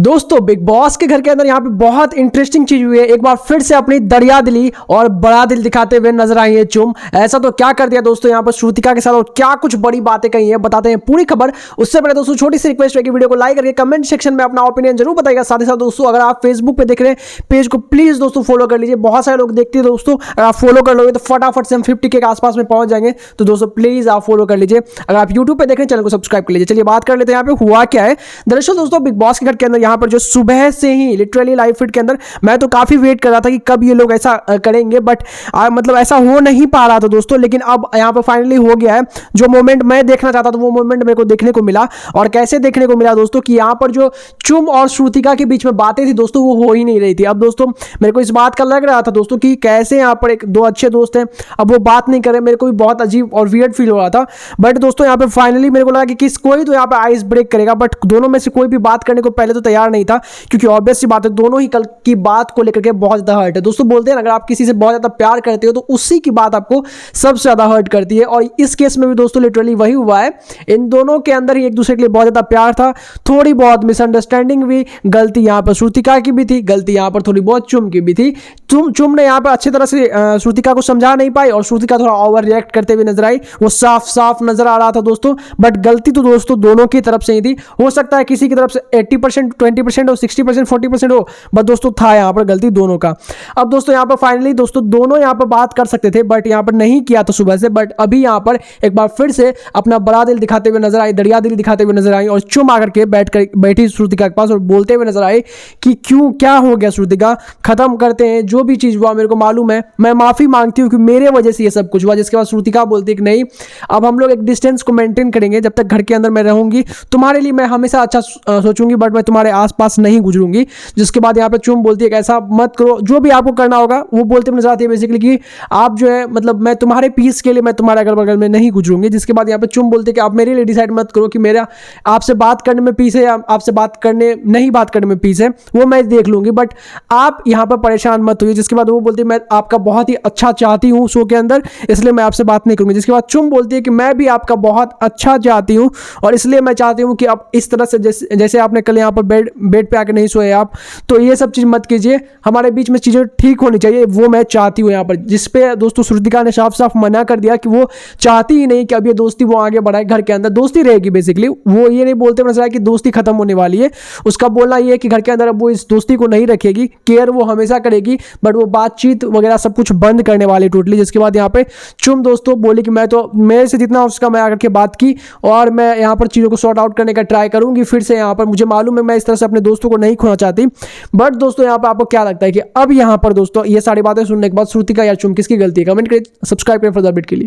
दोस्तों big boss के घर के अंदर यहाँ पे बहुत इंटरेस्टिंग चीज हुई है। एक बार फिर से अपनी दरिया दिली और बड़ा दिल दिखाते हुए नजर आई है चुम। ऐसा तो क्या कर दिया दोस्तों यहाँ पर श्रुतिका के साथ और क्या कुछ बड़ी बातें कही हैं, बताते हैं पूरी खबर। उससे पहले दोस्तों छोटी सी रिक्वेस्ट है कि वीडियो को लाइक करके कमेंट सेक्शन में अपना ओपिनियन जरूर बताइएगा। साथ ही साथ दोस्तों अगर आप फेसबुक पे देख रहे हैं पेज को प्लीज दोस्तों फॉलो कर लीजिए। बहुत सारे लोग देखते हैं दोस्तों, अगर आप फॉलो कर लोगे तो फटाफट से हम 50 के आसपास में पहुंच जाएंगे। तो दोस्तों प्लीज आप फॉलो कर लीजिए। अगर आप यूट्यूब पे देख रहे हैं चैनल को सब्सक्राइब कर लीजिए। चलिए बात कर लेते हैं यहाँ पे हुआ क्या है। दरअसल दोस्तों बिग बॉस के घर के अंदर यहाँ पर जो सुबह से ही लिटरली लाइव फीड के अंदर मैं तो काफी वेट कर रहा था कि कब ये लोग ऐसा करेंगे, बट मतलब ऐसा हो नहीं पा रहा था दोस्तों। लेकिन अब यहाँ पर फाइनली हो गया है। जो मोमेंट मैं देखना चाहता था वो मोमेंट मेरे को देखने को मिला। और कैसे देखने को मिला दोस्तों कि यहाँ पर जो चुम और श्रुतिका के बीच में बातें थी दोस्तों वो हो ही नहीं रही थी। अब दोस्तों मेरे को इस बात का लग रहा था दोस्तों कि कैसे यहाँ पर एक दो अच्छे दोस्त हैं, अब वो बात नहीं कर रहे। मेरे को भी बहुत अजीब और वियर्ड फील हो रहा था। बट दोस्तों यहाँ पे फाइनली मेरे को लगा कि कोई तो यहाँ पे आइस ब्रेक करेगा, बट दोनों में से कोई भी बात करने को पहले तो तैयार नहीं था, क्योंकि ऑब्वियस सी बात है दोनों ही कल की बात को लेकर के बहुत ज्यादा हर्ट है। दोस्तों बोलते हैं अगर आप किसी से बहुत ज्यादा प्यार करते हो तो उसी की बात आपको सबसे ज्यादा हर्ट करती है। और इस केस में भी दोस्तों लिटरली वही हुआ है। इन दोनों के अंदर ही एक दूसरे के लिए बहुत ज्यादा प्यार था, थोड़ी बहुत मिसअंडरस्टैंडिंग भी, गलती यहाँ पर श्रुतिका की भी थी, गलती यहाँ पर थोड़ी बहुत चुम की भी थी। चुम ने यहाँ पर अच्छी तरह से श्रुतिका को समझा नहीं पाई और श्रुतिका थोड़ा ओवर रिएक्ट करते हुए नजर आई। वो साफ साफ नजर आ रहा था दोस्तों। बट गलती तो दोस्तों दोनों की तरफ से ही थी। हो सकता है किसी की तरफ से 80% 20% हो, 60% 40% हो, बट दोस्तों था यहाँ पर गलती दोनों का। अब दोस्तों यहाँ पर फाइनली दोस्तों दोनों यहाँ पर बात कर सकते थे, बट यहाँ पर नहीं किया था सुबह से। बट अभी यहाँ पर एक बार फिर से अपना बड़ा दिल दिखाते हुए नजर आई, दरिया दिल दिखाते हुए नजर आई और चुम आकर के बैठी श्रुतिका के पास और बोलते हुए नजर आई कि क्यों क्या हो गया श्रुतिका, खत्म करते हैं जो भी चीज हुआ, मेरे को मालूम है, मैं माफी मांगती हूँ कि मेरे वजह से ये सब कुछ हुआ। जिसके बाद श्रुतिका बोलती है कि नहीं, अब हम लोग एक डिस्टेंस को मेंटेन करेंगे। जब तक घर के अंदर मैं रहूंगी तुम्हारे लिए मैं हमेशा अच्छा सोचूंगी, बट मैं तुम्हारे आसपास नहीं गुजरूंगी। जिसके बाद यहाँ पे चुम बोलती है कि ऐसा मत करो, जो भी आपको करना होगा। वो बोलते नजर आती है बेसिकली कि आप जो है मतलब मैं तुम्हारे पीस के लिए मैं तुम्हारे अगल बगल में नहीं गुजरूंगी। जिसके बाद यहाँ पे चुम बोलती है कि आप मेरे लिए डिसाइड मत करो कि मेरा आपसे बात करने में पीस है या आपसे बात करने नहीं बात करने में पीस है, वो मैं देख लूंगी, बट आप यहाँ पर परेशान मत होइए। जिसके बाद वो बोलती है मैं आपका बहुत ही अच्छा चाहती हूँ शो के अंदर, इसलिए मैं आपसे बात नहीं करूंगी। जिसके बाद चुम बोलती है कि मैं भी आपका बहुत अच्छा चाहती हूँ और इसलिए मैं चाहती हूँ कि आप इस तरह से जैसे आपने कल यहाँ पर बेड पे आके नहीं सोए आप, तो ये सब चीज मत कीजिए। हमारे बीच में चीजें ठीक होनी चाहिए, वो मैं चाहती हूँ यहाँ पर। जिसपे दोस्तों श्रुतिका ने साफ साफ मना कर दिया कि वो चाहती ही नहीं कि अब ये दोस्ती वो आगे बढ़ाए। घर के अंदर दोस्ती रहेगी बेसिकली, वो ये नहीं बोलते नजर आया कि दोस्ती खत्म होने वाली है। उसका बोलना ये है कि घर के अंदर अब वो इस दोस्ती को नहीं रखेगी, केयर वो हमेशा करेगी, बट वो बातचीत वगैरह सब कुछ बंद करने वाली टोटली। जिसके बाद यहाँ पे चुम दोस्तों बोली कि मैं तो मेरे से जितना उसका मैं आकर के बात की और मैं यहाँ पर चीजों को सॉर्ट आउट करने का ट्राई करूंगी फिर से। यहाँ पर मुझे मालूम है मैं इस तरह से अपने दोस्तों को नहीं खोना चाहती। बट दोस्तों यहाँ पर आपको क्या लगता है कि अब यहाँ पर दोस्तों ये सारी बातें सुनने के बाद श्रुतिका या चुम किसकी गलती है? कमेंट करिए, सब्सक्राइब करें फर्दर अपडेट के लिए।